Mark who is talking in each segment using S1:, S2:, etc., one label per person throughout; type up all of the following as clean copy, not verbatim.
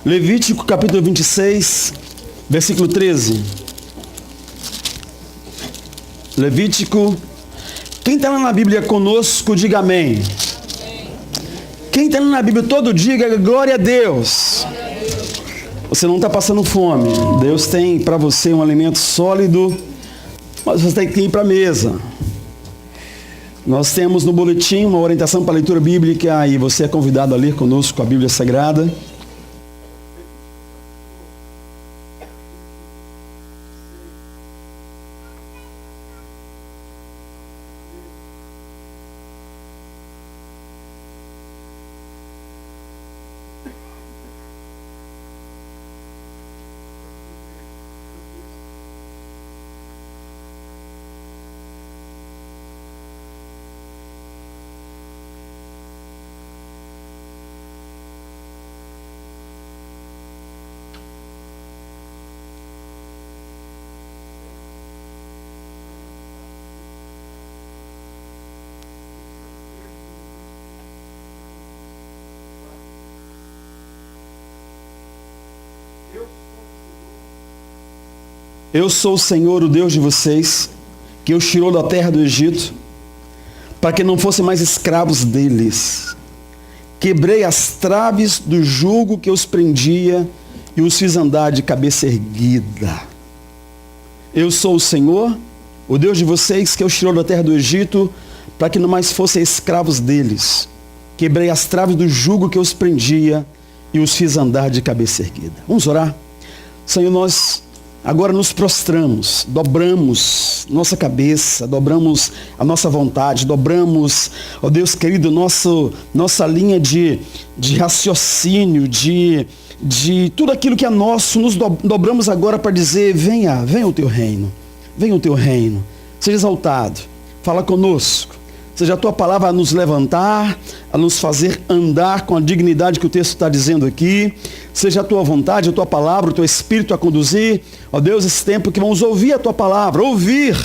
S1: Levítico capítulo 26, versículo 13. Levítico. Quem está na Bíblia conosco, diga amém. Quem está na Bíblia todo dia, diga glória a Deus. Você não está passando fome. Deus tem para você um alimento sólido, mas você tem que ir para a mesa. Nós temos no boletim uma orientação para a leitura bíblica e você é convidado a ler conosco a Bíblia Sagrada. Eu sou o Senhor, o Deus de vocês, que os tirou da terra do Egito, para que não fossem mais escravos deles. Quebrei as traves do jugo que os prendia e os fiz andar de cabeça erguida. Eu sou o Senhor, o Deus de vocês, que os tirou da terra do Egito, para que não mais fossem escravos deles. Quebrei as traves do jugo que os prendia e os fiz andar de cabeça erguida. Vamos orar? Senhor, nós agora nos prostramos, dobramos nossa cabeça, dobramos a nossa vontade, dobramos, ó Deus querido, nossa linha de raciocínio, de tudo aquilo que é nosso, nos dobramos agora para dizer, venha o teu reino, seja exaltado, fala conosco. Seja a tua palavra a nos levantar, a nos fazer andar com a dignidade que o texto está dizendo aqui. Seja a tua vontade, a tua palavra, o teu espírito a conduzir. Ó Deus, esse tempo que vamos ouvir a tua palavra, ouvir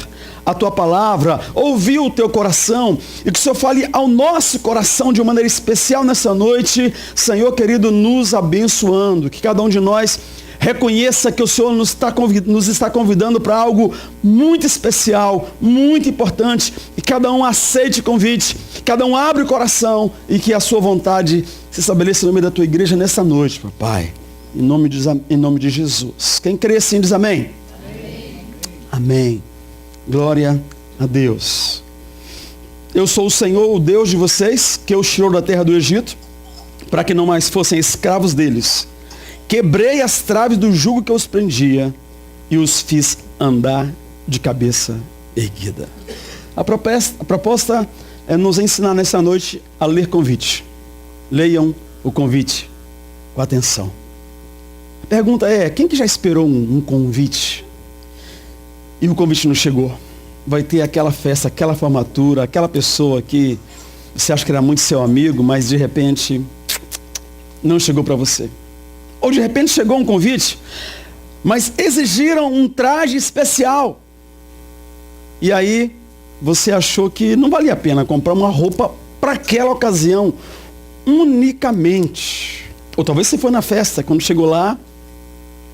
S1: o teu coração. E que o Senhor fale ao nosso coração de uma maneira especial nessa noite. Senhor querido, nos abençoando. Que cada um de nós reconheça que o Senhor nos está convidando para algo muito especial, muito importante. E cada um aceite o convite, cada um abre o coração e que a sua vontade se estabeleça no meio da tua igreja nessa noite, papai. Em nome de Jesus. Quem crê assim diz amém. Amém. Amém. Glória a Deus. Eu sou o Senhor, o Deus de vocês, que os tirou da terra do Egito, para que não mais fossem escravos deles. Quebrei as traves do jugo que os prendia e os fiz andar de cabeça erguida. A proposta é nos ensinar nessa noite a ler convite. Leiam o convite com atenção. A pergunta é, quem que já esperou um convite e o convite não chegou? Vai ter aquela festa, aquela formatura, aquela pessoa que você acha que era muito seu amigo, mas de repente não chegou para você. Ou de repente chegou um convite, mas exigiram um traje especial. E aí você achou que não valia a pena comprar uma roupa para aquela ocasião, unicamente. Ou talvez você foi na festa, quando chegou lá,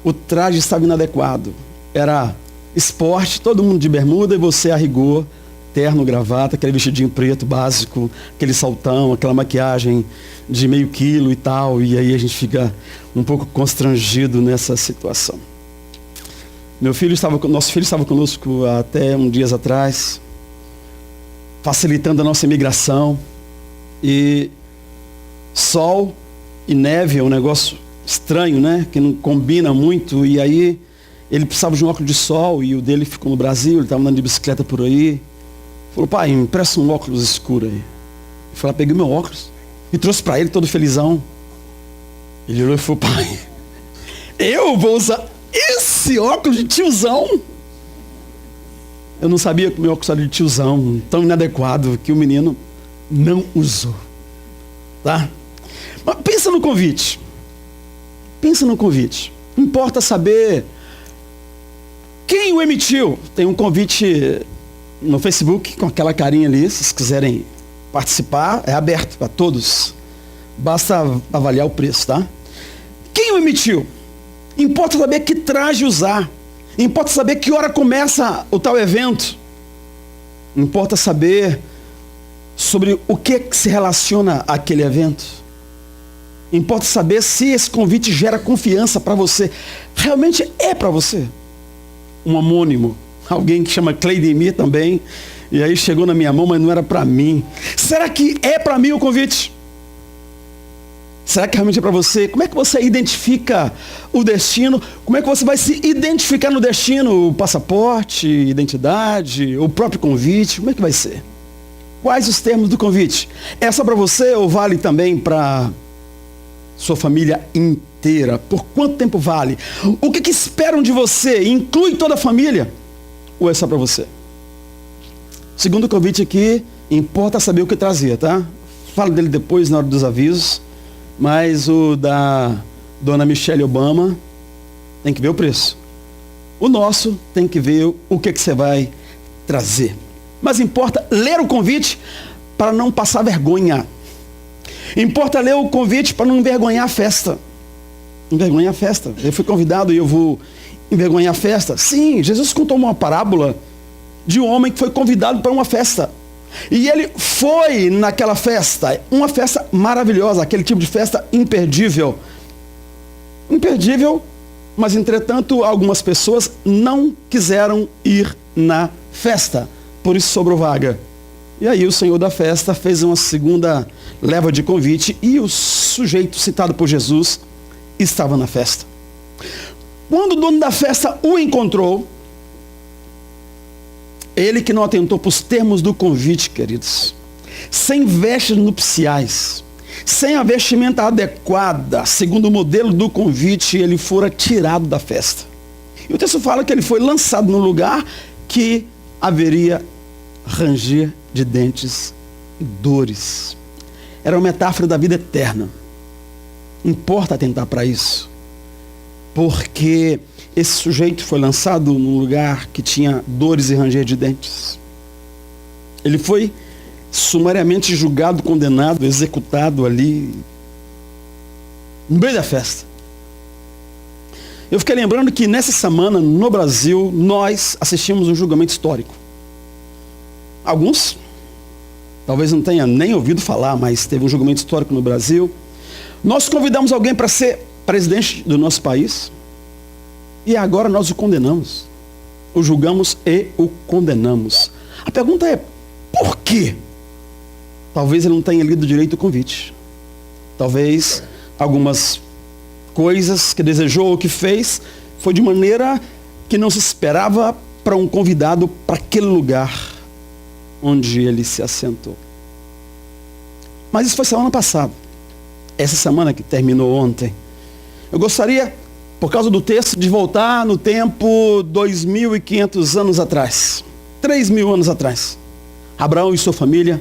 S1: o traje estava inadequado. Era esporte, todo mundo de bermuda e você a rigor, terno, gravata, aquele vestidinho preto básico, aquele saltão, aquela maquiagem de meio quilo e tal, e aí a gente fica um pouco constrangido nessa situação. Nosso filho estava conosco até uns dias atrás, facilitando a nossa imigração, e sol e neve é um negócio estranho, né? Que não combina muito, e aí ele precisava de um óculos de sol, e o dele ficou no Brasil, ele estava andando de bicicleta por aí. Falou, pai, me empresta um óculos escuro aí. Eu falei, peguei meu óculos e trouxe para ele todo felizão. Ele olhou e falou, pai, eu vou usar esse óculos de tiozão? Eu não sabia que o meu óculos era de tiozão, tão inadequado que o menino não usou. Tá? Mas pensa no convite. Não importa saber quem o emitiu. Tem um convite no Facebook, com aquela carinha ali, se vocês quiserem participar, é aberto para todos. Basta avaliar o preço, tá? Quem quem o emitiu. Importa saber que traje usar. Importa saber que hora começa o tal evento. Importa saber sobre o que se relaciona àquele evento. Importa saber se esse convite gera confiança para você. Realmente é para você. Um homônimo, alguém que chama Cleidemir também, e aí chegou na minha mão, mas não era para mim. Será que é para mim o convite? Será que realmente é para você? Como é que você identifica o destino? Como é que você vai se identificar no destino? O passaporte, identidade, o próprio convite? Como é que vai ser? Quais os termos do convite? É só para você ou vale também para sua família inteira? Por quanto tempo vale? O que esperam de você? Inclui toda a família? Ou é só para você? Segundo convite aqui, importa saber o que trazia, tá? Falo dele depois na hora dos avisos. Mas o da dona Michelle Obama tem que ver o preço. O nosso tem que ver o que você vai trazer. Mas importa ler o convite para não passar vergonha. Importa ler o convite para não envergonhar a festa. Envergonhar a festa. Eu fui convidado e eu vou envergonhar a festa. Sim, Jesus contou uma parábola de um homem que foi convidado para uma festa. E ele foi naquela festa, uma festa maravilhosa, aquele tipo de festa imperdível. Imperdível, mas entretanto algumas pessoas não quiseram ir na festa, por isso sobrou vaga. E aí o senhor da festa fez uma segunda leva de convite e o sujeito citado por Jesus estava na festa. Quando o dono da festa o encontrou, ele que não atentou para os termos do convite, queridos, sem vestes nupciais, sem a vestimenta adequada, segundo o modelo do convite, ele fora tirado da festa. E o texto fala que ele foi lançado num lugar que haveria ranger de dentes e dores. Era uma metáfora da vida eterna. Importa atentar para isso, porque esse sujeito foi lançado num lugar que tinha dores e ranger de dentes. Ele foi sumariamente julgado, condenado, executado ali, no meio da festa. Eu fiquei lembrando que nessa semana, no Brasil, nós assistimos um julgamento histórico. Alguns, talvez não tenha nem ouvido falar, mas teve um julgamento histórico no Brasil. Nós convidamos alguém para ser presidente do nosso país. E agora nós o condenamos. O julgamos e o condenamos. A pergunta é, por quê? Talvez ele não tenha lido direito o convite. Talvez algumas coisas que desejou ou que fez foi de maneira que não se esperava para um convidado para aquele lugar onde ele se assentou. Mas isso foi semana passada. Essa semana que terminou ontem. Eu gostaria, por causa do texto, de voltar no tempo 2.500 anos atrás. 3.000 anos atrás. Abraão e sua família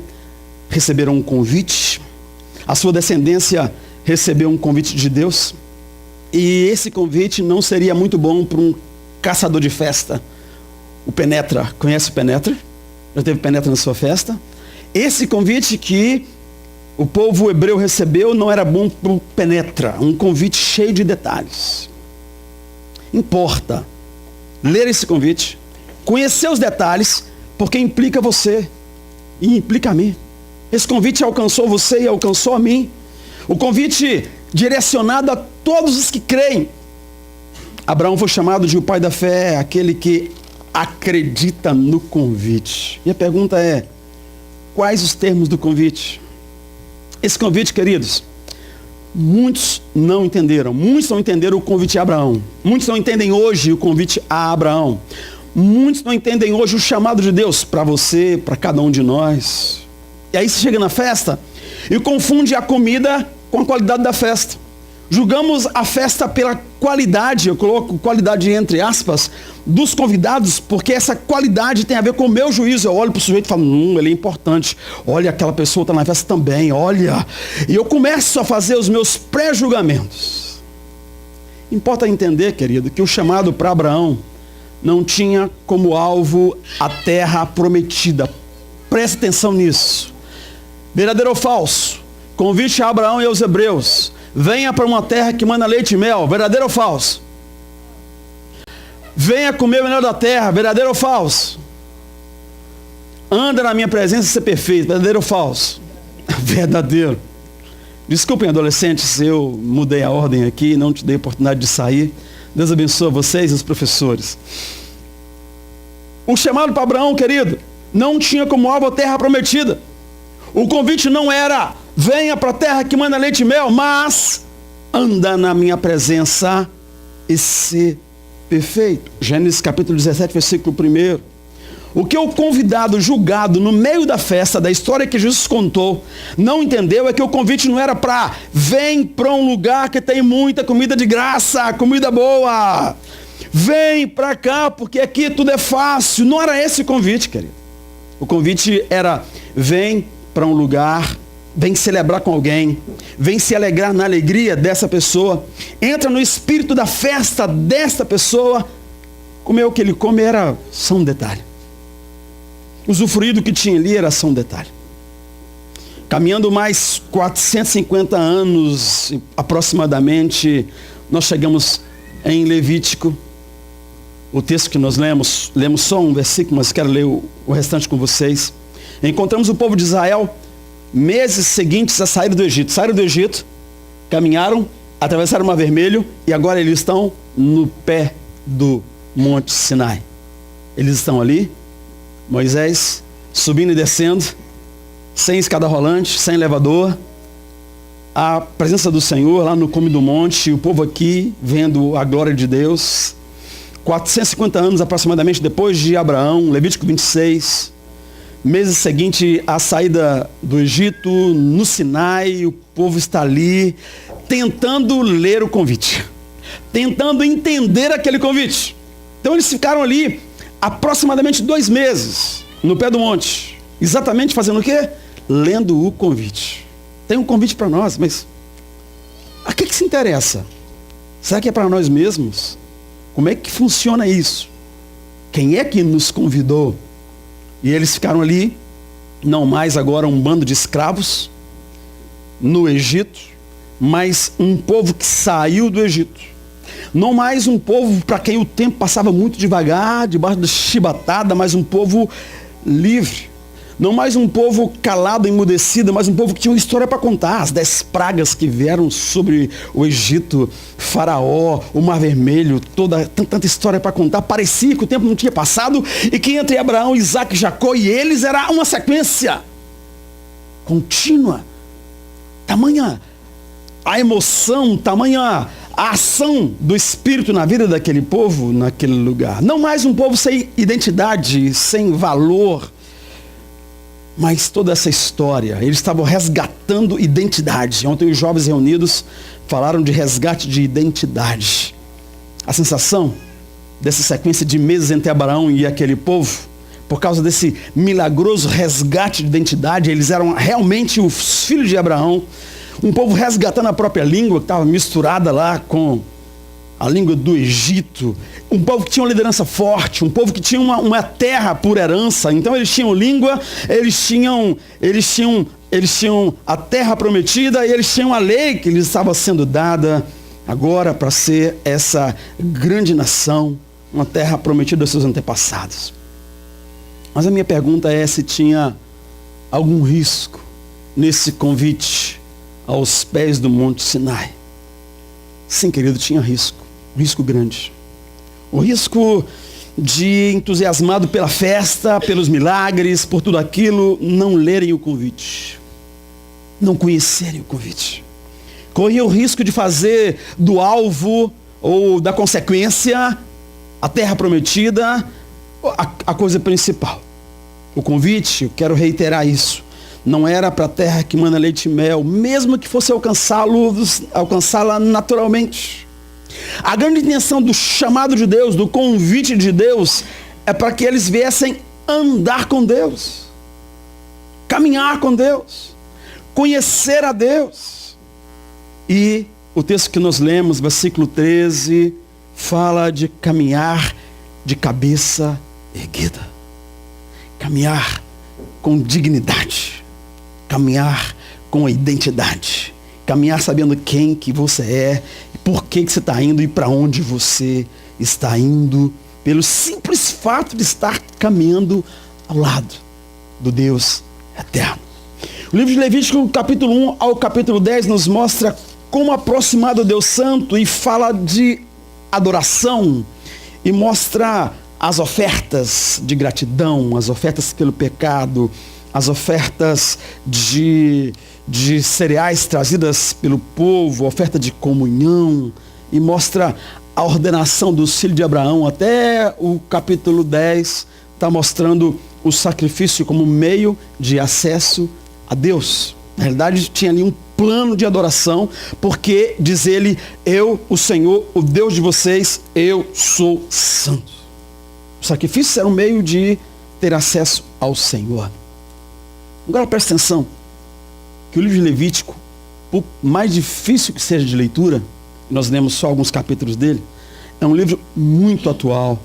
S1: receberam um convite. A sua descendência recebeu um convite de Deus. E esse convite não seria muito bom para um caçador de festa. O Penetra. Conhece o Penetra? Já teve Penetra na sua festa? Esse convite que o povo hebreu recebeu não era bom para o Penetra. Um convite cheio de detalhes. Importa ler esse convite, conhecer os detalhes, porque implica você e implica a mim. Esse convite alcançou você e alcançou a mim. O convite direcionado a todos os que creem. Abraão foi chamado de o pai da fé, aquele que acredita no convite. E a pergunta é, quais os termos do convite? Esse convite, queridos, muitos não entenderam. Muitos não entenderam o convite a Abraão. Muitos não entendem hoje o convite a Abraão. Muitos não entendem hoje o chamado de Deus para você, para cada um de nós. E aí você chega na festa e confunde a comida com a qualidade da festa. Julgamos a festa pela qualidade, eu coloco qualidade entre aspas, dos convidados, porque essa qualidade tem a ver com o meu juízo. Eu olho para o sujeito e falo, ele é importante. Olha, aquela pessoa está na festa também, olha. E eu começo a fazer os meus pré-julgamentos. Importa entender, querido, que o chamado para Abraão não tinha como alvo a terra prometida. Preste atenção nisso. Verdadeiro ou falso? Convite a Abraão e aos hebreus venha para uma terra que manda leite e mel, verdadeiro ou falso? Venha comer o melhor da terra, verdadeiro ou falso? Anda na minha presença e ser perfeito, verdadeiro ou falso? Verdadeiro. Desculpem, adolescentes, se eu mudei a ordem aqui, não te dei a oportunidade de sair. Deus abençoe vocês e os professores. O chamado para Abraão, querido, não tinha como alvo a terra prometida. O convite não era, venha para a terra que manda leite e mel, mas anda na minha presença e ser perfeito. Gênesis capítulo 17, versículo 1. O que o convidado julgado no meio da festa, da história que Jesus contou, não entendeu é que o convite não era para vem para um lugar que tem muita comida de graça, comida boa. Vem para cá porque aqui tudo é fácil. Não era esse o convite, querido. O convite era vem para um lugar, vem celebrar com alguém, vem se alegrar na alegria dessa pessoa, entra no espírito da festa desta pessoa. Comer o que ele come era só um detalhe. Usufruir do que tinha ali era só um detalhe. Caminhando mais 450 anos aproximadamente, nós chegamos em Levítico. O texto que nós lemos só um versículo, mas quero ler o restante com vocês. Encontramos o povo de Israel meses seguintes a sair do Egito. Saíram do Egito, caminharam, atravessaram o Mar Vermelho e agora eles estão no pé do Monte Sinai. Eles estão ali, Moisés subindo e descendo, sem escada rolante, sem elevador, a presença do Senhor lá no cume do monte, o povo aqui vendo a glória de Deus. 450 anos aproximadamente depois de Abraão, Levítico 26, meses seguinte à saída do Egito, no Sinai, o povo está ali tentando ler o convite, tentando entender aquele convite. Então eles ficaram ali aproximadamente 2 meses no pé do monte, exatamente fazendo o quê? Lendo o convite. Tem um convite para nós, mas a que se interessa? Será que é para nós mesmos? Como é que funciona isso? Quem é que nos convidou? E eles ficaram ali, não mais agora um bando de escravos no Egito, mas um povo que saiu do Egito. Não mais um povo para quem o tempo passava muito devagar, debaixo da chibatada, mas um povo livre. Não mais um povo calado, emudecido, mas um povo que tinha uma história para contar. As 10 pragas que vieram sobre o Egito, Faraó, o Mar Vermelho, tanta história para contar. Parecia que o tempo não tinha passado e que entre Abraão, Isaac, Jacó e eles era uma sequência contínua. Tamanha a emoção, tamanha a ação do Espírito na vida daquele povo, naquele lugar. Não mais um povo sem identidade, sem valor, mas toda essa história, eles estavam resgatando identidade. Ontem os jovens reunidos falaram de resgate de identidade. A sensação dessa sequência de meses entre Abraão e aquele povo, por causa desse milagroso resgate de identidade, eles eram realmente os filhos de Abraão, um povo resgatando a própria língua, que estava misturada lá com a língua do Egito, um povo que tinha uma liderança forte, um povo que tinha uma terra por herança. Então eles tinham língua, eles tinham a terra prometida e eles tinham a lei que lhes estava sendo dada agora para ser essa grande nação, uma terra prometida aos seus antepassados. Mas a minha pergunta é se tinha algum risco nesse convite aos pés do Monte Sinai. Sim, querido, tinha risco. Um risco grande. O risco de, entusiasmado pela festa, pelos milagres, por tudo aquilo, não lerem o convite. Não conhecerem o convite. Corria o risco de fazer do alvo ou da consequência a terra prometida a coisa principal. O convite, eu quero reiterar isso, não era para a terra que manda leite e mel, mesmo que fosse alcançá-la naturalmente. A grande intenção do chamado de Deus, do convite de Deus, é para que eles viessem andar com Deus, caminhar com Deus, conhecer a Deus. E o texto que nós lemos, versículo 13, fala de caminhar de cabeça erguida, caminhar com dignidade, caminhar com identidade, caminhar sabendo quem que você é, por que você está indo e para onde você está indo, pelo simples fato de estar caminhando ao lado do Deus eterno. O livro de Levítico, capítulo 1 ao capítulo 10, nos mostra como aproximar do Deus Santo e fala de adoração e mostra as ofertas de gratidão, as ofertas pelo pecado, as ofertas de cereais trazidas pelo povo, oferta de comunhão, e mostra a ordenação dos filhos de Abraão. Até o capítulo 10 está mostrando o sacrifício como meio de acesso a Deus. Na realidade, tinha ali um plano de adoração, porque diz ele: eu, o Senhor, o Deus de vocês, eu sou santo. O sacrifício era um meio de ter acesso ao Senhor. Agora presta atenção, que o livro de Levítico, por mais difícil que seja de leitura, nós lemos só alguns capítulos dele, é um livro muito atual,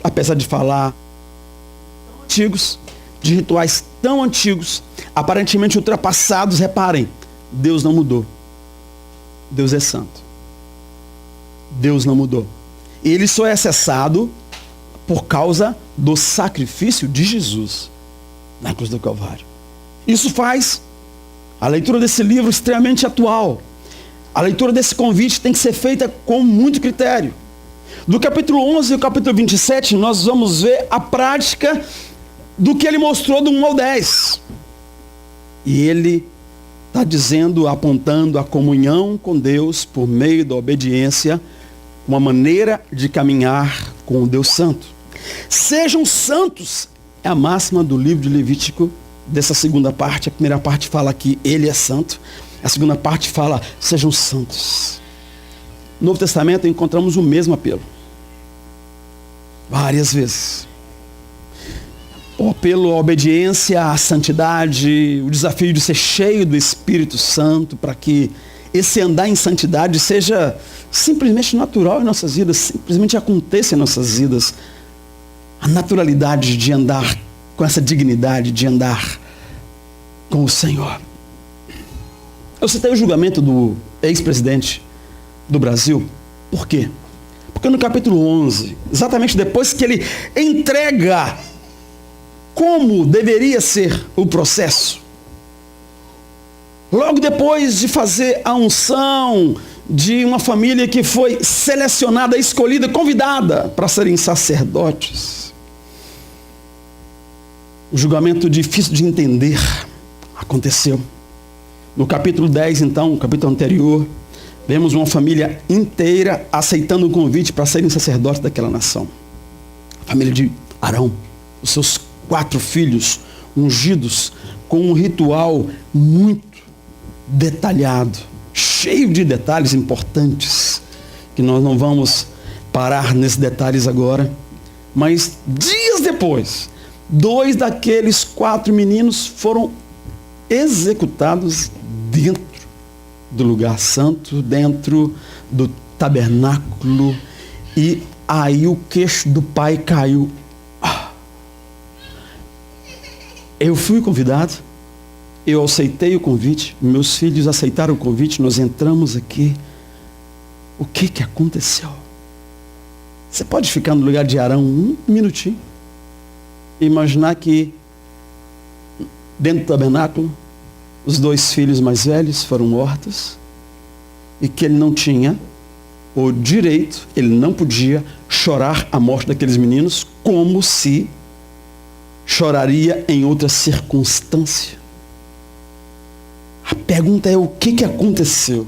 S1: apesar de falar antigos, de rituais tão antigos, aparentemente ultrapassados. Reparem, Deus não mudou. Deus é santo. Deus não mudou. E ele só é acessado por causa do sacrifício de Jesus na cruz do Calvário. Isso faz a leitura desse livro extremamente atual. A leitura desse convite tem que ser feita com muito critério. Do capítulo 11 ao capítulo 27, nós vamos ver a prática do que ele mostrou do 1 ao 10. E ele está dizendo, apontando a comunhão com Deus por meio da obediência, uma maneira de caminhar com o Deus Santo. Sejam santos, é a máxima do livro de Levítico, dessa segunda parte. A primeira parte fala que ele é santo, a segunda parte fala, sejam santos. No Novo Testamento encontramos o mesmo apelo, várias vezes. O apelo à obediência, à santidade, o desafio de ser cheio do Espírito Santo, para que esse andar em santidade seja simplesmente natural em nossas vidas, simplesmente aconteça em nossas vidas. A naturalidade de andar com essa dignidade, de andar com o Senhor. Eu citei o julgamento do ex-presidente do Brasil. Por quê? Porque no capítulo 11, exatamente depois que ele entrega como deveria ser o processo, logo depois de fazer a unção de uma família que foi selecionada, escolhida, convidada para serem sacerdotes, um julgamento difícil de entender aconteceu. No capítulo 10, então, o capítulo anterior, vemos uma família inteira aceitando o convite para serem sacerdotes daquela nação. A família de Arão, os seus 4 filhos ungidos com um ritual muito detalhado, cheio de detalhes importantes, que nós não vamos parar nesses detalhes agora. Mas dias depois, 2 daqueles 4 meninos foram executados dentro do lugar santo, dentro do tabernáculo, e aí o queixo do pai caiu. Eu fui convidado, eu aceitei o convite, meus filhos aceitaram o convite, nós entramos aqui. O que aconteceu? Você pode ficar no lugar de Arão um minutinho e imaginar que dentro do tabernáculo os 2 filhos mais velhos foram mortos e que ele não tinha o direito, ele não podia chorar a morte daqueles meninos como se choraria em outra circunstância. A pergunta é: o que aconteceu?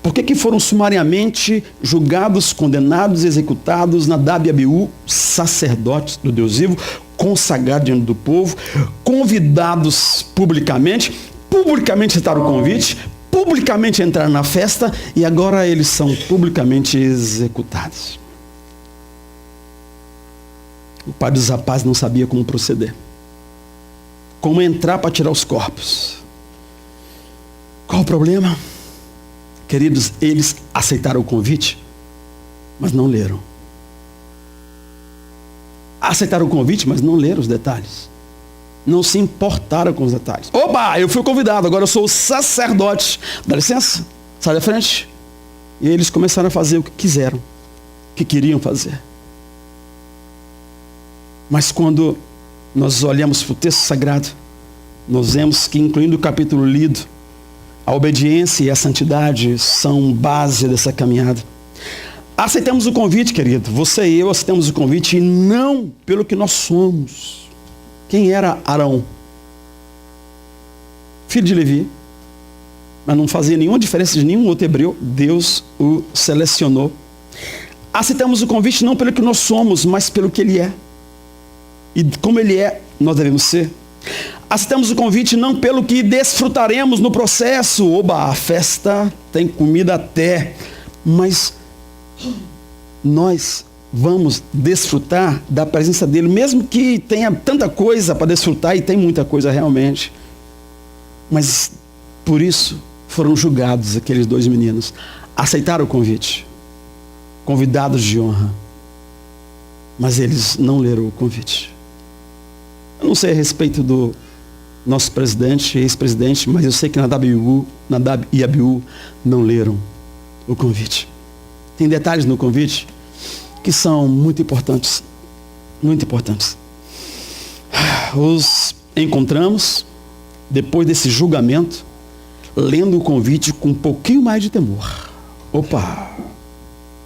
S1: Por que foram sumariamente julgados, condenados, executados Nadab e Abiú, sacerdotes do Deus vivo, consagrados diante do povo, convidados publicamente aceitaram o convite, publicamente entraram na festa, e agora eles são publicamente executados? O pai dos rapazes não sabia como proceder, como entrar para tirar os corpos. Qual o problema? Queridos, eles aceitaram o convite, mas não leram. Aceitaram o convite, mas não leram os detalhes. Não se importaram com os detalhes. Opa, eu fui convidado, agora eu sou o sacerdote. Dá licença, sai da frente. E eles começaram a fazer o que quiseram, o que queriam fazer. Mas quando nós olhamos para o texto sagrado, nós vemos que, incluindo o capítulo lido, a obediência e a santidade são base dessa caminhada. Aceitamos o convite, querido. Você e eu aceitamos o convite, e não pelo que nós somos. Quem era Arão? Filho de Levi. Mas não fazia nenhuma diferença de nenhum outro hebreu. Deus o selecionou. Aceitamos o convite não pelo que nós somos, mas pelo que ele é. E como ele é, nós devemos ser. Aceitamos o convite não pelo que desfrutaremos no processo. Oba, a festa tem comida até. Mas nós vamos desfrutar da presença dele, mesmo que tenha tanta coisa para desfrutar, e tem muita coisa realmente. Mas por isso foram julgados aqueles 2 meninos. Aceitaram o convite, convidados de honra, mas eles não leram o convite. Eu não sei a respeito do nosso presidente, ex-presidente, mas eu sei que Nadab e Abiú não leram o convite. Tem detalhes no convite que são muito importantes. Muito importantes. Os encontramos, depois desse julgamento, lendo o convite com um pouquinho mais de temor. Opa,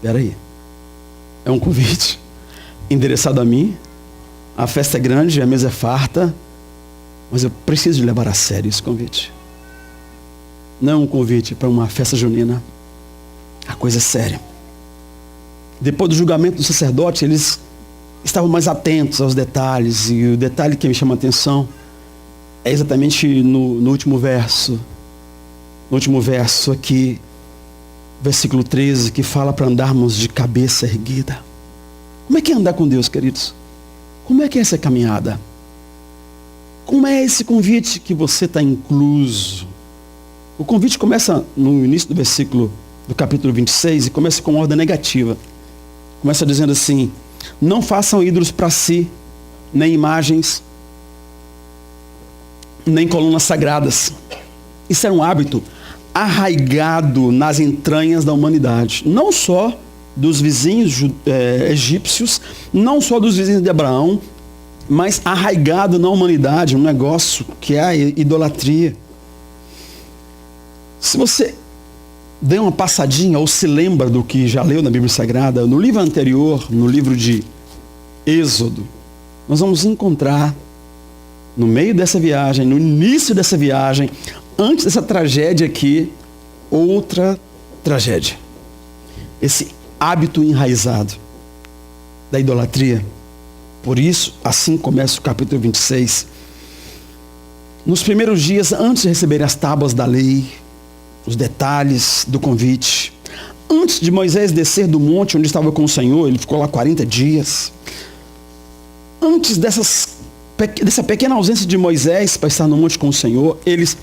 S1: peraí. É um convite endereçado a mim. A festa é grande, a mesa é farta, mas eu preciso de levar a sério esse convite. Não é um convite para uma festa junina. A coisa é séria. Depois do julgamento do sacerdote, eles estavam mais atentos aos detalhes. E o detalhe que me chama a atenção é exatamente no último verso. No último verso aqui, versículo 13, que fala para andarmos de cabeça erguida. Como é que é andar com Deus, queridos? Como é que é essa caminhada? Como é esse convite que você está incluso? O convite começa no início do versículo do capítulo 26 e começa com ordem negativa. Começa dizendo assim: não façam ídolos para si, nem imagens, nem colunas sagradas. Isso era um hábito arraigado nas entranhas da humanidade. Não só dos vizinhos egípcios, não só dos vizinhos de Abraão, mas arraigado na humanidade, um negócio que é a idolatria. Se você der uma passadinha ou se lembra do que já leu na Bíblia Sagrada, no livro anterior, no livro de Êxodo, nós vamos encontrar, no meio dessa viagem, no início dessa viagem, antes dessa tragédia aqui, outra tragédia. Esse hábito enraizado da idolatria. Por isso, assim começa o capítulo 26. Nos primeiros dias, antes de receberem as tábuas da lei, os detalhes do convite, antes de Moisés descer do monte onde estava com o Senhor, ele ficou lá 40 dias. Antes dessa pequena ausência de Moisés para estar no monte com o Senhor, eles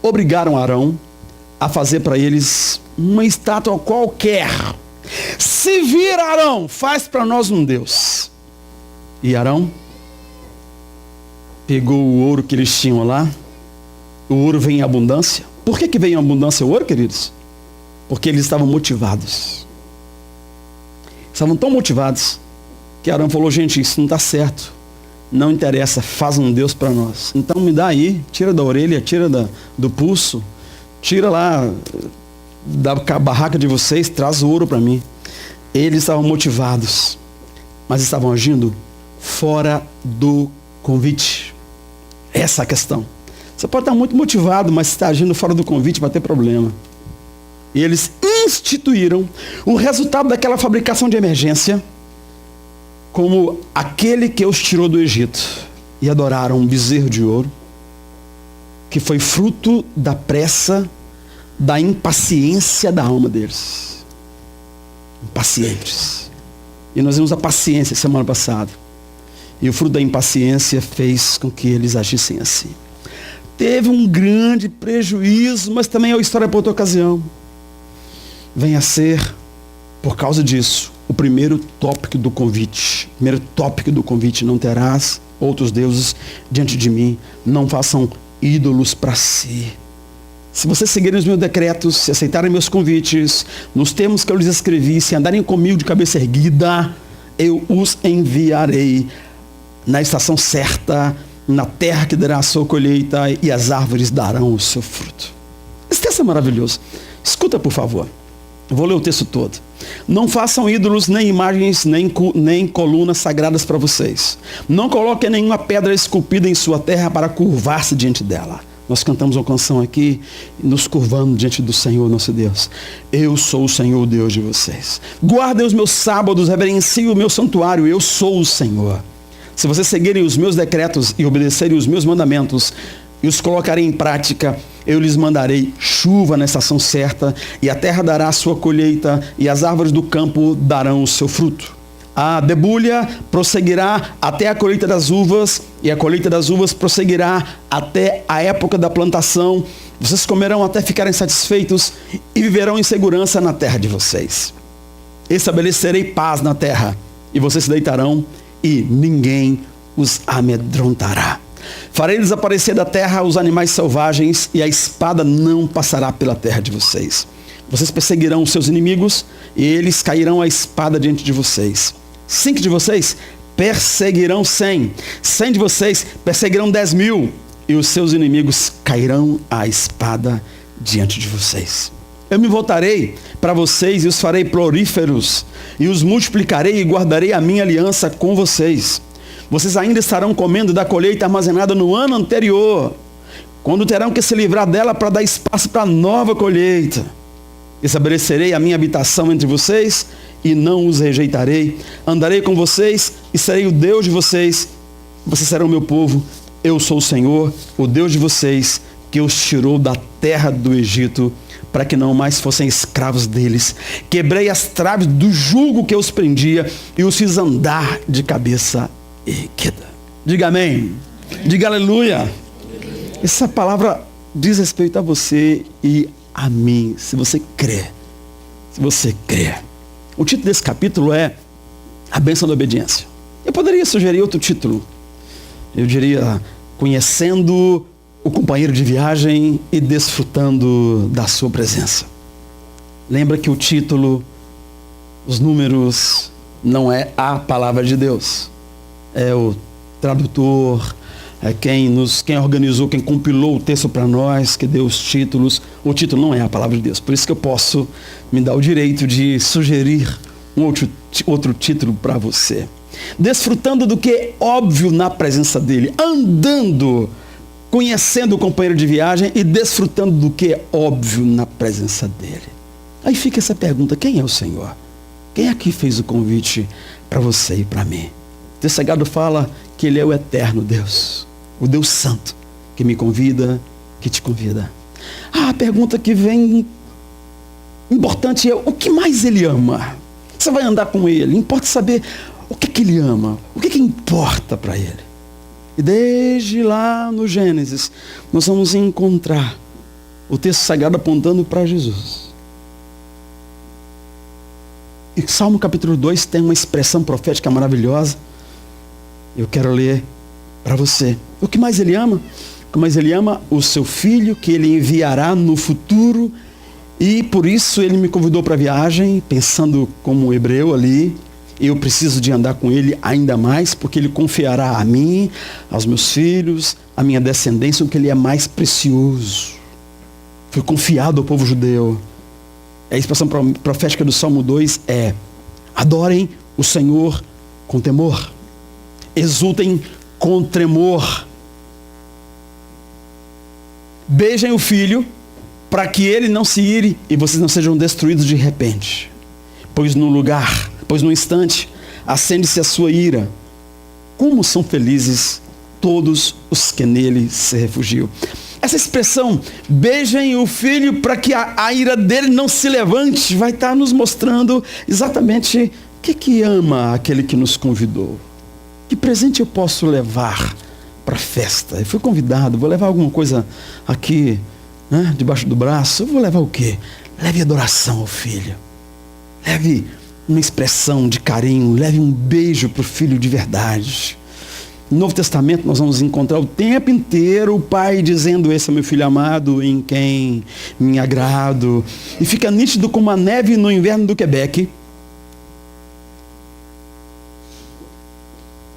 S1: obrigaram Arão a fazer para eles uma estátua qualquer. Se vir, Arão, faz para nós um Deus. E Arão pegou o ouro que eles tinham lá. O ouro vem em abundância. Por que vem em abundância o ouro, queridos? Porque eles estavam motivados. Estavam tão motivados que Arão falou: gente, isso não está certo. Não interessa, faz um Deus para nós. Então me dá aí, tira da orelha, tira do pulso, tira lá da barraca de vocês, traz o ouro para mim. Eles estavam motivados, mas estavam agindo fora do convite. Essa é a questão. Você pode estar muito motivado, mas se está agindo fora do convite, vai ter problema. E eles instituíram o resultado daquela fabricação de emergência como aquele que os tirou do Egito, e adoraram um bezerro de ouro, que foi fruto da pressa, da impaciência da alma deles. Impacientes. E nós vimos a paciência semana passada. E o fruto da impaciência fez com que eles agissem assim. Teve um grande prejuízo, mas também é uma história para outra ocasião. Venha a ser, por causa disso, o primeiro tópico do convite. Primeiro tópico do convite: não terás outros deuses diante de mim. Não façam ídolos para si. Se vocês seguirem os meus decretos, se aceitarem meus convites, nos termos que eu lhes escrevi, se andarem comigo de cabeça erguida, eu os enviarei na estação certa, na terra que dará a sua colheita, e as árvores darão o seu fruto. Esse texto é maravilhoso. Escuta, por favor. Eu vou ler o texto todo. Não façam ídolos, nem imagens, nem colunas sagradas para vocês. Não coloquem nenhuma pedra esculpida em sua terra para curvar-se diante dela. Nós cantamos uma canção aqui, nos curvando diante do Senhor nosso Deus. Eu sou o Senhor, Deus de vocês. Guardem os meus sábados, reverenciem o meu santuário. Eu sou o Senhor. Se vocês seguirem os meus decretos e obedecerem os meus mandamentos e os colocarem em prática, eu lhes mandarei chuva na estação certa, e a terra dará a sua colheita, e as árvores do campo darão o seu fruto. A debulha prosseguirá até a colheita das uvas, e a colheita das uvas prosseguirá até a época da plantação. Vocês comerão até ficarem satisfeitos e viverão em segurança na terra de vocês. Estabelecerei paz na terra, e vocês se deitarão, e ninguém os amedrontará. Farei desaparecer da terra os animais selvagens, e a espada não passará pela terra de vocês. Vocês perseguirão os seus inimigos, e eles cairão à espada diante de vocês. 5 de vocês perseguirão 100. 100 de vocês perseguirão 10.000. E os seus inimigos cairão à espada diante de vocês. Eu me voltarei para vocês e os farei floríferos. E os multiplicarei e guardarei a minha aliança com vocês. Vocês ainda estarão comendo da colheita armazenada no ano anterior, quando terão que se livrar dela para dar espaço para a nova colheita. Estabelecerei a minha habitação entre vocês e não os rejeitarei. Andarei com vocês e serei o Deus de vocês. Vocês serão meu povo. Eu sou o Senhor, o Deus de vocês, que os tirou da terra do Egito, para que não mais fossem escravos deles. Quebrei as traves do jugo que os prendia e os fiz andar de cabeça erguida. Diga amém. Diga aleluia. Essa palavra diz respeito a você e a mim, se você crê. Se você crê. O título desse capítulo é A Bênção da Obediência. Eu poderia sugerir outro título. Eu diria: Conhecendo o companheiro de viagem e desfrutando da sua presença. Lembra que o título, os números, não é a palavra de Deus. É o tradutor, é quem organizou, quem compilou o texto para nós, que deu os títulos. O título não é a palavra de Deus. Por isso que eu posso me dar o direito de sugerir um outro título para você. Desfrutando do que é óbvio na presença dele. Andando, conhecendo o companheiro de viagem e desfrutando do que é óbvio na presença dele. Aí fica essa pergunta: quem é o Senhor? Quem é que fez o convite para você e para mim? O texto sagrado fala que ele é o eterno Deus, o Deus Santo, que me convida, que te convida. A pergunta que vem importante é: o que mais ele ama? Você vai andar com ele, importa saber o que ele ama, o que importa para ele. E desde lá no Gênesis, nós vamos encontrar o texto sagrado apontando para Jesus. E Salmo capítulo 2 tem uma expressão profética maravilhosa. Eu quero ler para você. O que mais ele ama? O que mais ele ama? O seu filho, que ele enviará no futuro. E por isso ele me convidou para a viagem, pensando como hebreu ali. Eu preciso de andar com ele ainda mais, porque ele confiará a mim, aos meus filhos, à minha descendência, o que ele é mais precioso. Foi confiado ao povo judeu. A expressão profética do Salmo 2 é: adorem o Senhor com temor, exultem com tremor, beijem o filho, para que ele não se ire e vocês não sejam destruídos de repente. Pois no instante, acende-se a sua ira. Como são felizes todos os que nele se refugiam. Essa expressão, beijem o filho para que a ira dele não se levante, vai estar nos mostrando exatamente o que ama aquele que nos convidou. Que presente eu posso levar para a festa? Eu fui convidado, vou levar alguma coisa aqui, né, debaixo do braço. Eu vou levar o quê? Leve adoração ao filho. Leve uma expressão de carinho, leve um beijo para o filho de verdade. No Novo Testamento nós vamos encontrar o tempo inteiro o pai dizendo: esse é meu filho amado em quem me agrado. E fica nítido como a neve no inverno do Quebec.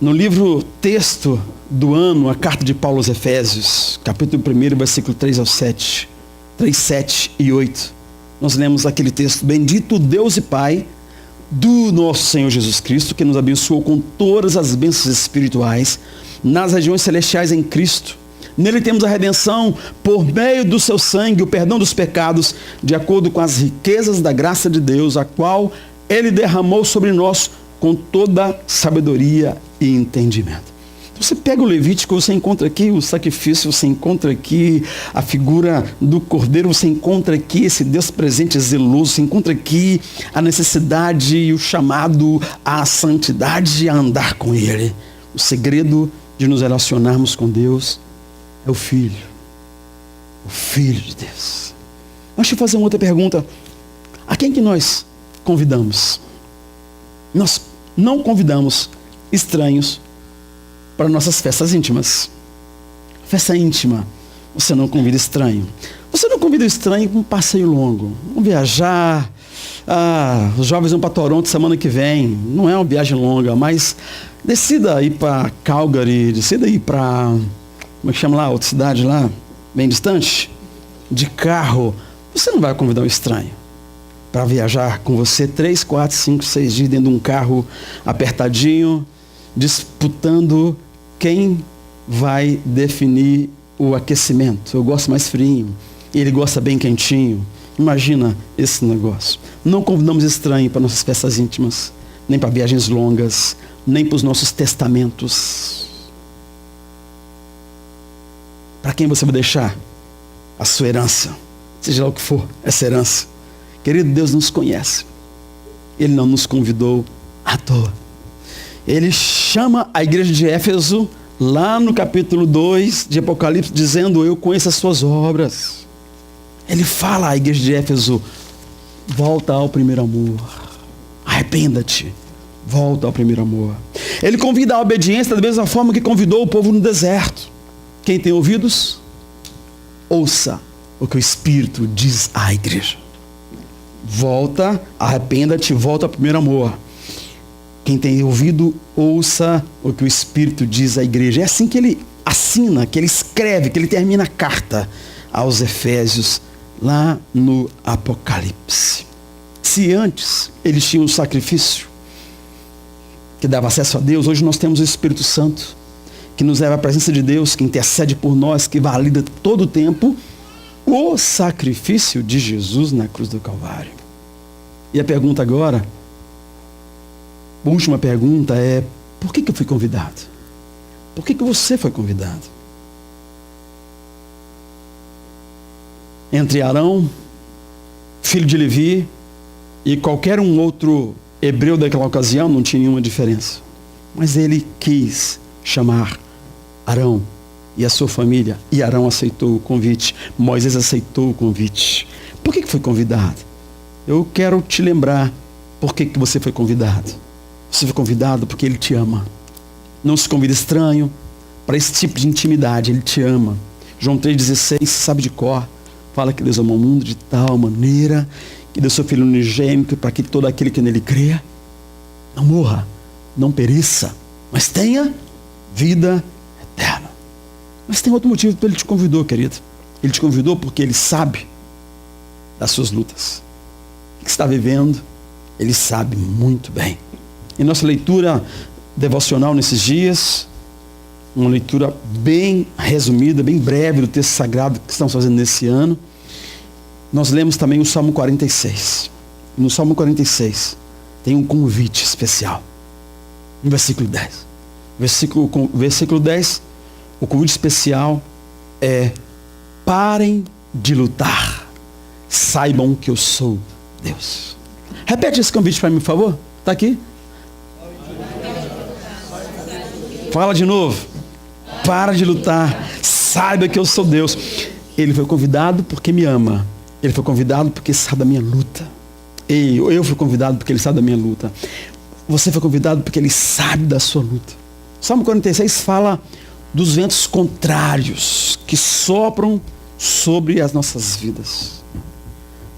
S1: No livro texto do ano, a carta de Paulo aos Efésios, capítulo 1, versículo 3 ao 7, 3, 7 e 8, nós lemos aquele texto: bendito Deus e Pai do nosso Senhor Jesus Cristo, que nos abençoou com todas as bênçãos espirituais nas regiões celestiais em Cristo. Nele temos a redenção por meio do seu sangue, o perdão dos pecados, de acordo com as riquezas da graça de Deus, a qual ele derramou sobre nós com toda sabedoria e entendimento. Você pega o Levítico, você encontra aqui o sacrifício, você encontra aqui a figura do cordeiro, você encontra aqui esse Deus presente zeloso, você encontra aqui a necessidade e o chamado à santidade, a andar com Ele. O segredo de nos relacionarmos com Deus é o Filho de Deus. Mas deixa eu fazer uma outra pergunta: a quem que nós convidamos? Nós não convidamos estranhos para nossas festas íntimas. Festa íntima, você não convida estranho. Você não convida estranho para um passeio longo. Vamos viajar. Os jovens vão para Toronto semana que vem. Não é uma viagem longa, mas decida ir para Calgary, decida ir para, como é que chama lá, outra cidade lá, bem distante, de carro. Você não vai convidar um estranho para viajar com você 3, 4, 5, 6 dias dentro de um carro apertadinho, disputando quem vai definir o aquecimento. Eu gosto mais frio, ele gosta bem quentinho. Imagina esse negócio. Não convidamos estranho para nossas festas íntimas, nem para viagens longas, nem para os nossos testamentos. Para quem você vai deixar a sua herança, seja lá o que for essa herança? Querido, Deus nos conhece. Ele não nos convidou à toa. Ele chama a igreja de Éfeso, lá no capítulo 2 de Apocalipse, dizendo: eu conheço as suas obras. Ele fala à igreja de Éfeso: volta ao primeiro amor. Arrependa-te. Volta ao primeiro amor. Ele convida a obediência da mesma forma que convidou o povo no deserto. Quem tem ouvidos, ouça o que o Espírito diz à igreja. Volta, arrependa-te, volta ao primeiro amor. Quem tem ouvido, ouça o que o Espírito diz à igreja. É assim que ele assina, que ele escreve, que ele termina a carta aos Efésios, lá no Apocalipse. Se antes eles tinham um sacrifício que dava acesso a Deus, hoje nós temos o Espírito Santo, que nos leva à presença de Deus, que intercede por nós, que valida todo o tempo o sacrifício de Jesus na cruz do Calvário. E a pergunta agora, a última pergunta é: por que eu fui convidado? Por que você foi convidado? Entre Arão, filho de Levi, e qualquer um outro hebreu daquela ocasião, não tinha nenhuma diferença. Mas ele quis chamar Arão e a sua família, e Arão aceitou o convite, Moisés aceitou o convite. Por que foi convidado? Eu quero te lembrar por que você foi convidado. Você foi convidado porque Ele te ama. Não se convida estranho para esse tipo de intimidade, Ele te ama. João 3,16, sabe de cor, fala que Deus amou o mundo de tal maneira que deu seu Filho unigênito para que todo aquele que nele creia não morra, não pereça, mas tenha vida eterna. Mas tem outro motivo para Ele te convidou, querido. Ele te convidou porque Ele sabe das suas lutas. O que você está vivendo, Ele sabe muito bem. Em nossa leitura devocional nesses dias, uma leitura bem resumida, bem breve do texto sagrado que estamos fazendo nesse ano, nós lemos também o Salmo 46. No Salmo 46 tem um convite especial. No versículo 10. Versículo 10, o convite especial é: parem de lutar, saibam que eu sou Deus. Repete esse convite para mim, por favor. Está aqui? Fala de novo. Para de lutar, saiba que eu sou Deus. Ele foi convidado porque me ama. Ele foi convidado porque sabe da minha luta. Eu fui convidado porque ele sabe da minha luta. Você foi convidado porque ele sabe da sua luta. Salmo 46 fala dos ventos contrários que sopram sobre as nossas vidas,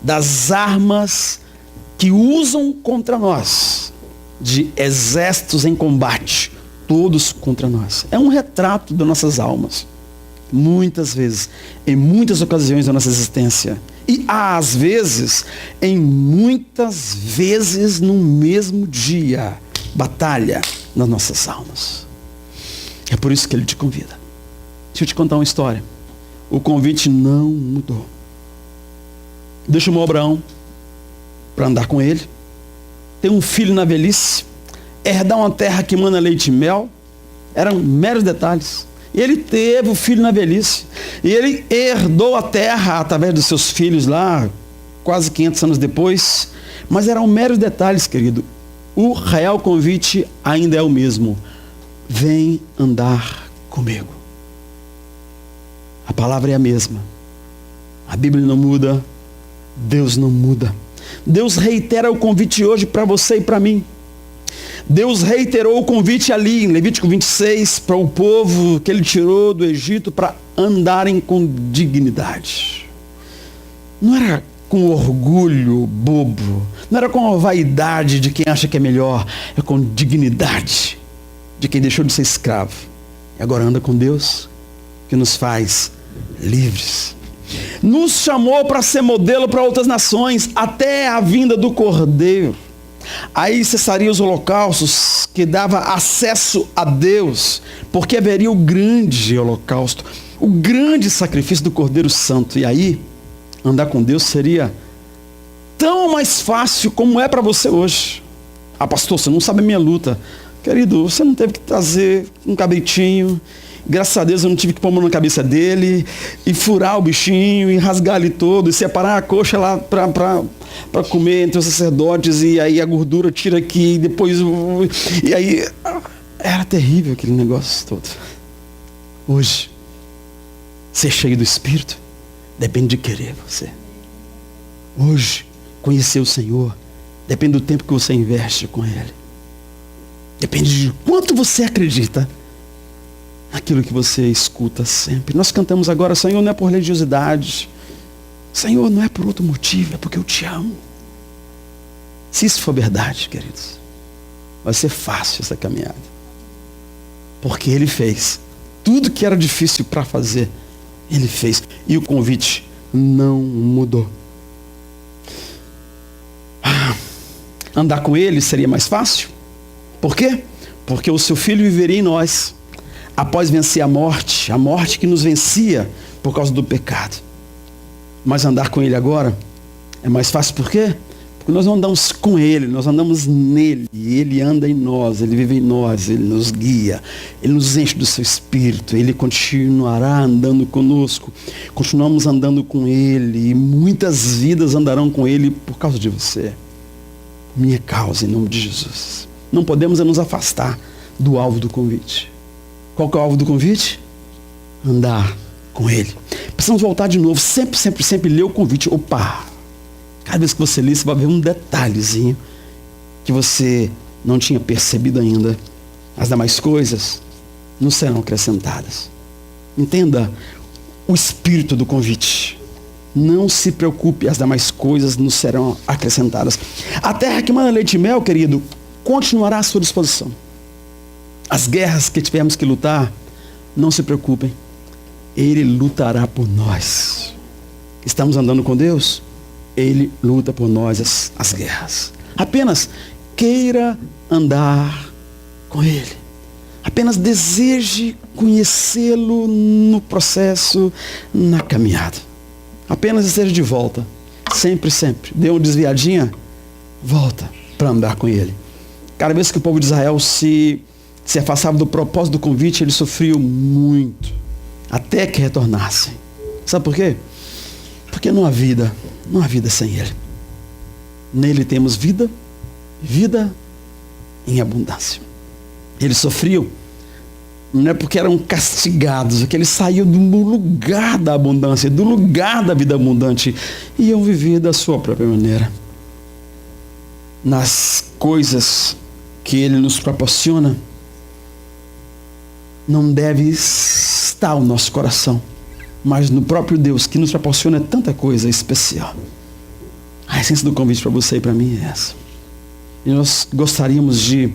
S1: das armas que usam contra nós, de exércitos em combate, todos contra nós. É um retrato das nossas almas, muitas vezes, em muitas ocasiões da nossa existência, e às vezes, em muitas vezes no mesmo dia, batalha nas nossas almas. É por isso que ele te convida. Deixa eu te contar uma história. O convite não mudou. Deus chamou Abraão para andar com ele, ter um filho na velhice, herdar uma terra que mana leite e mel. Eram meros detalhes. E ele teve o filho na velhice. E ele herdou a terra através dos seus filhos lá, quase 500 anos depois. Mas eram meros detalhes, querido. O real convite ainda é o mesmo. Vem andar comigo. A palavra é a mesma. A Bíblia não muda. Deus não muda. Deus reitera o convite hoje para você e para mim. Deus reiterou o convite ali em Levítico 26 para o povo que ele tirou do Egito para andarem com dignidade. Não era com orgulho bobo, não era com a vaidade de quem acha que é melhor, é com dignidade de quem deixou de ser escravo e agora anda com Deus, que nos faz livres. Nos chamou para ser modelo para outras nações até a vinda do Cordeiro. Aí cessariam os holocaustos que dava acesso a Deus, porque haveria o grande holocausto, o grande sacrifício do Cordeiro Santo. E aí, andar com Deus seria tão mais fácil como é para você hoje. Ah, pastor, você não sabe a minha luta. Querido, você não teve que trazer um cabritinho. Graças a Deus eu não tive que pôr a mão na cabeça dele e furar o bichinho e rasgar ele todo e separar a coxa lá para comer entre os sacerdotes, e aí a gordura tira aqui e depois... E aí era terrível aquele negócio todo. Hoje, ser cheio do Espírito depende de querer você. Hoje, conhecer o Senhor depende do tempo que você investe com Ele. Depende de quanto você acredita naquilo que você escuta sempre. Nós cantamos agora, Senhor, não é por religiosidade. Senhor, não é por outro motivo, é porque eu te amo. Se isso for verdade, queridos, vai ser fácil essa caminhada. Porque Ele fez tudo que era difícil para fazer. Ele fez. E o convite não mudou. Andar com Ele seria mais fácil. Por quê? Porque o seu Filho viveria em nós após vencer a morte que nos vencia por causa do pecado. Mas andar com Ele agora é mais fácil. Por quê? Porque nós não andamos com Ele, nós andamos nele. E Ele anda em nós, Ele vive em nós, Ele nos guia, Ele nos enche do seu Espírito, Ele continuará andando conosco. Continuamos andando com Ele, e muitas vidas andarão com Ele por causa de você. Minha causa, em nome de Jesus. Não podemos nos afastar do alvo do convite. Qual que é o alvo do convite? Andar com Ele. Precisamos voltar de novo, sempre ler o convite. Opa! Cada vez que você lê, você vai ver um detalhezinho que você não tinha percebido ainda. As demais coisas não serão acrescentadas. Entenda o espírito do convite. Não se preocupe, as demais coisas não serão acrescentadas. A terra que manda leite e mel, querido, continuará à sua disposição. As guerras que tivermos que lutar, não se preocupem. Ele lutará por nós. Estamos andando com Deus? Ele luta por nós as guerras. Apenas queira andar com Ele. Apenas deseje conhecê-lo no processo, na caminhada. Apenas esteja de volta. Sempre. Dê uma desviadinha, volta para andar com Ele. Cada vez que o povo de Israel se afastava do propósito do convite, ele sofreu muito, até que retornassem. Sabe por quê? Porque não há vida sem Ele. Nele temos vida em abundância. Eles sofriam, não é porque eram castigados, é que eles saíam do lugar da abundância, do lugar da vida abundante, e iam viver da sua própria maneira. nas coisas que Ele nos proporciona, não deve estar o nosso coração, mas no próprio Deus, que nos proporciona tanta coisa especial. A essência do convite para você e para mim é essa. E nós gostaríamos de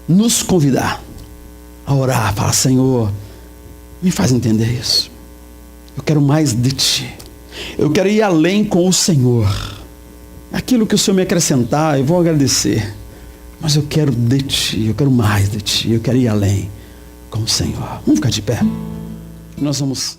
S1: nos convidar a orar, falar: Senhor, me faz entender isso. Eu quero mais de Ti. Eu quero ir além com o Senhor. Aquilo que o Senhor me acrescentar, eu vou agradecer. Mas eu quero de Ti, eu quero mais de Ti, eu quero ir além com o Senhor. Vamos ficar de pé. Nós vamos